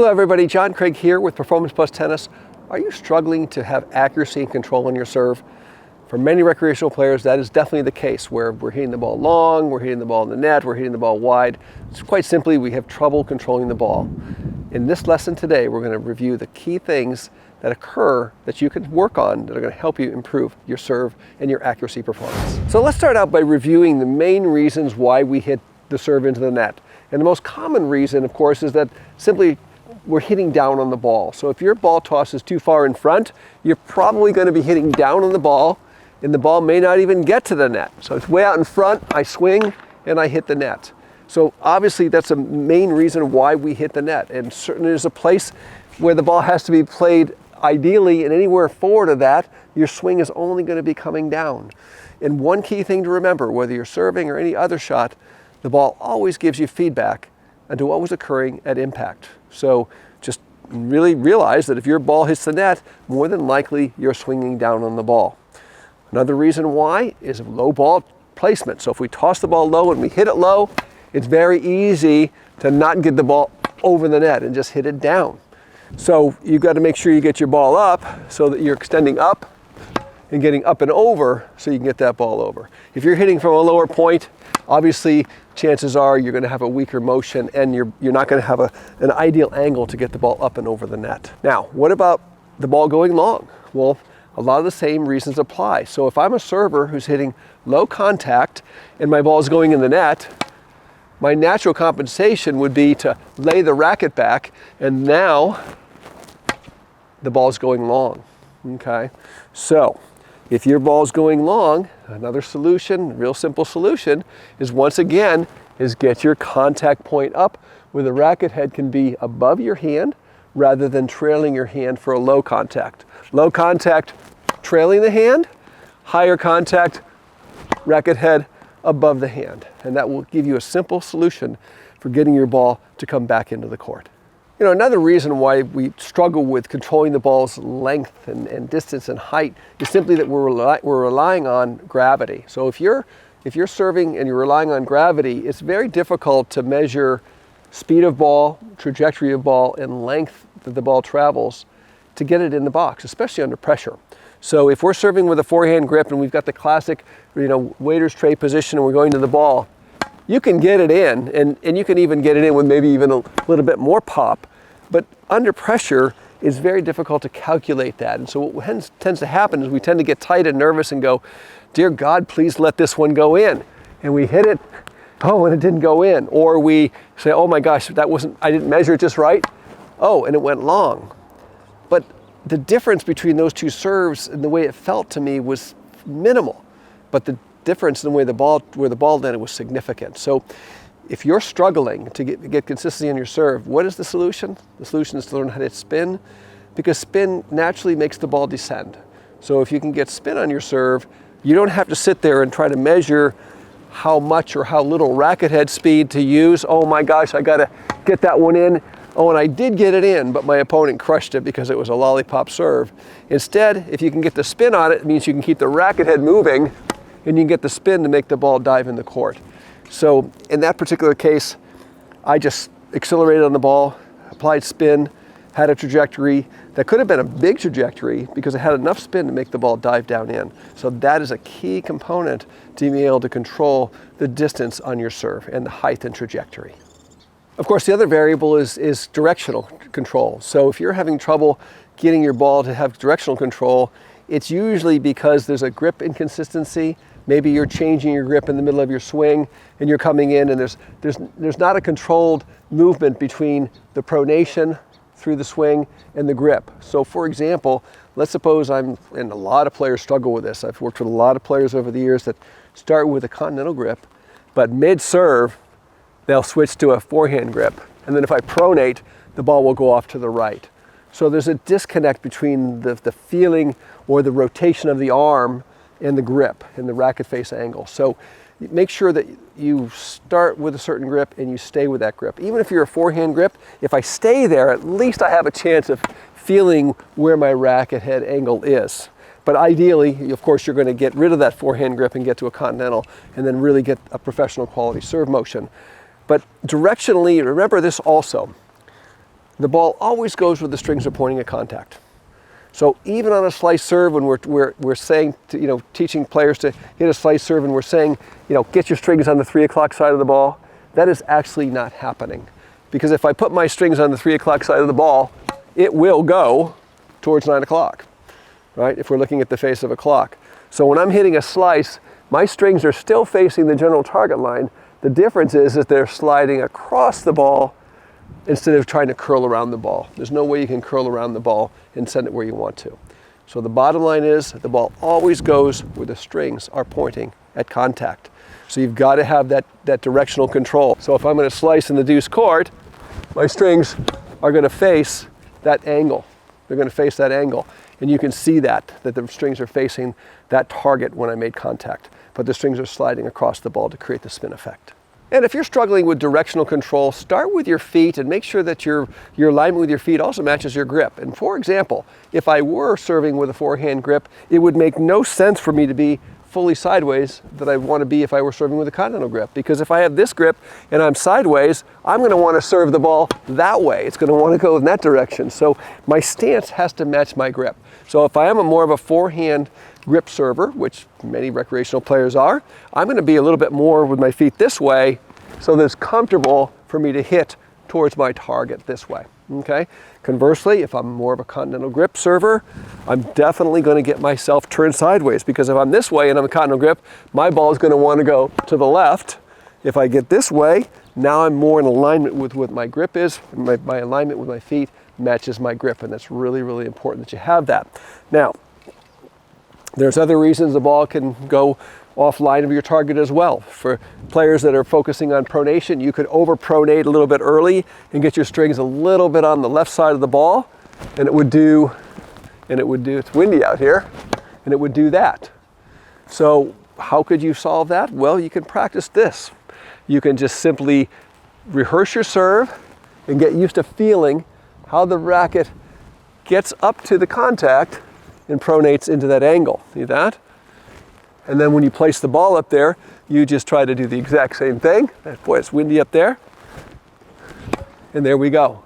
Hello everybody, John Craig here with Performance Plus Tennis. Are you struggling to have accuracy and control on your serve? For many recreational players, that is definitely the case, where we're hitting the ball long, we're hitting the ball in the net, we're hitting the ball wide. It's quite simply, we have trouble controlling the ball. In this lesson today, we're going to review the key things that occur that you can work on that are going to help you improve your serve and your accuracy performance. So let's start out by reviewing the main reasons why we hit the serve into the net. And the most common reason, of course, is that simply we're hitting down on the ball. So if your ball toss is too far in front, you're probably going to be hitting down on the ball, and the ball may not even get to the net. So it's way out in front, I swing, and I hit the net. So obviously that's a main reason why we hit the net. And certainly there's a place where the ball has to be played ideally, and anywhere forward of that, your swing is only going to be coming down. And one key thing to remember, whether you're serving or any other shot, the ball always gives you feedback into what was occurring at impact. So just really realize that if your ball hits the net, more than likely you're swinging down on the ball. Another reason why is low ball placement. So if we toss the ball low and we hit it low, it's very easy to not get the ball over the net and just hit it down. So you've got to make sure you get your ball up so that you're extending up and getting up and over so you can get that ball over. If you're hitting from a lower point, obviously chances are you're going to have a weaker motion and you're not going to have an ideal angle to get the ball up and over the net. Now, what about the ball going long? Well, a lot of the same reasons apply. So if I'm a server who's hitting low contact and my ball is going in the net, my natural compensation would be to lay the racket back, and now the ball's going long. Okay, so if your ball's going long, another solution, real simple solution, is once again, is get your contact point up where the racket head can be above your hand rather than trailing your hand for a low contact. Low contact, trailing the hand, higher contact, racket head above the hand. And that will give you a simple solution for getting your ball to come back into the court. You know, another reason why we struggle with controlling the ball's length and distance and height is simply that we're relying on gravity. So if you're serving and you're relying on gravity, it's very difficult to measure speed of ball, trajectory of ball, and length that the ball travels to get it in the box, especially under pressure. So if we're serving with a forehand grip and we've got the classic, waiter's tray position and we're going to the ball, you can get it in, and you can even get it in with maybe even a little bit more pop, but under pressure, it's very difficult to calculate that. And so what tends to happen is we tend to get tight and nervous and go, dear God, please let this one go in. And we hit it, oh, and it didn't go in. Or we say, oh my gosh, I didn't measure it just right. Oh, and it went long. But the difference between those two serves and the way it felt to me was minimal. But the difference in the way where the ball landed was significant. So if you're struggling to get consistency in your serve, what is the solution? The solution is to learn how to spin, because spin naturally makes the ball descend. So if you can get spin on your serve, you don't have to sit there and try to measure how much or how little racket head speed to use. Oh my gosh, I gotta get that one in. Oh, and I did get it in, but my opponent crushed it because it was a lollipop serve. Instead, if you can get the spin on it, it means you can keep the racket head moving and you can get the spin to make the ball dive in the court. So in that particular case, I just accelerated on the ball, applied spin, had a trajectory that could have been a big trajectory because it had enough spin to make the ball dive down in. So that is a key component to being able to control the distance on your serve and the height and trajectory. Of course, the other variable is directional control. So if you're having trouble getting your ball to have directional control, it's usually because there's a grip inconsistency. Maybe you're changing your grip in the middle of your swing and you're coming in and there's not a controlled movement between the pronation through the swing and the grip. So for example, let's suppose and a lot of players struggle with this. I've worked with a lot of players over the years that start with a continental grip, but mid-serve, they'll switch to a forehand grip. And then if I pronate, the ball will go off to the right. So there's a disconnect between the feeling or the rotation of the arm and the grip and the racket face angle. So make sure that you start with a certain grip and you stay with that grip. Even if you're a forehand grip, if I stay there, at least I have a chance of feeling where my racket head angle is. But ideally, of course, you're going to get rid of that forehand grip and get to a continental and then really get a professional quality serve motion. But directionally, remember this also. the ball always goes where the strings are pointing at contact. So even on a slice serve, when we're saying, teaching players to hit a slice serve and we're saying, get your strings on the 3 o'clock side of the ball, that is actually not happening. Because if I put my strings on the 3 o'clock side of the ball, it will go towards 9 o'clock, right? If we're looking at the face of a clock. So when I'm hitting a slice, my strings are still facing the general target line. The difference is that they're sliding across the ball instead of trying to curl around the ball. There's no way you can curl around the ball and send it where you want to. So the bottom line is the ball always goes where the strings are pointing at contact. So you've got to have that directional control. So if I'm going to slice in the deuce court, my strings are going to face that angle. They're going to face that angle. And you can see that the strings are facing that target when I made contact. But the strings are sliding across the ball to create the spin effect. And if you're struggling with directional control, start with your feet and make sure that your alignment with your feet also matches your grip. And for example, if I were serving with a forehand grip, it would make no sense for me to be fully sideways that I want to be if I were serving with a continental grip. Because if I have this grip and I'm sideways, I'm going to want to serve the ball that way. It's going to want to go in that direction. So my stance has to match my grip. So if I am more of a forehand grip server, which many recreational players are, I'm going to be a little bit more with my feet this way so that it's comfortable for me to hit towards my target this way. Okay. Conversely, if I'm more of a continental grip server, I'm definitely going to get myself turned sideways, because if I'm this way and I'm a continental grip, my ball is going to want to go to the left. If I get this way, now I'm more in alignment with what my grip is. My alignment with my feet matches my grip, and that's really, really important that you have that. Now, there's other reasons the ball can go offline of your target as well. For players that are focusing on pronation, you could over-pronate a little bit early and get your strings a little bit on the left side of the ball, and it would do, it's windy out here, and it would do that. So how could you solve that? Well, you can practice this. You can just simply rehearse your serve and get used to feeling how the racket gets up to the contact and pronates into that angle. See that? And then when you place the ball up there, you just try to do the exact same thing. Boy, it's windy up there. And there we go.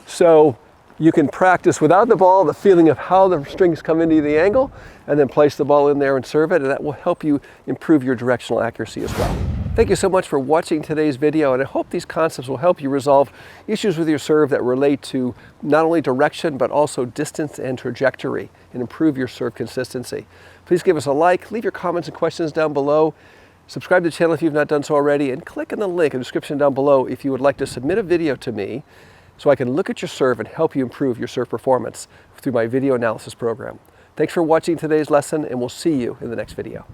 So you can practice without the ball the feeling of how the strings come into the angle, and then place the ball in there and serve it, and that will help you improve your directional accuracy as well. Thank you so much for watching today's video, and I hope these concepts will help you resolve issues with your serve that relate to not only direction, but also distance and trajectory, and improve your serve consistency. Please give us a like, leave your comments and questions down below, subscribe to the channel if you've not done so already, and click on the link in the description down below if you would like to submit a video to me so I can look at your serve and help you improve your serve performance through my video analysis program. Thanks for watching today's lesson, and we'll see you in the next video.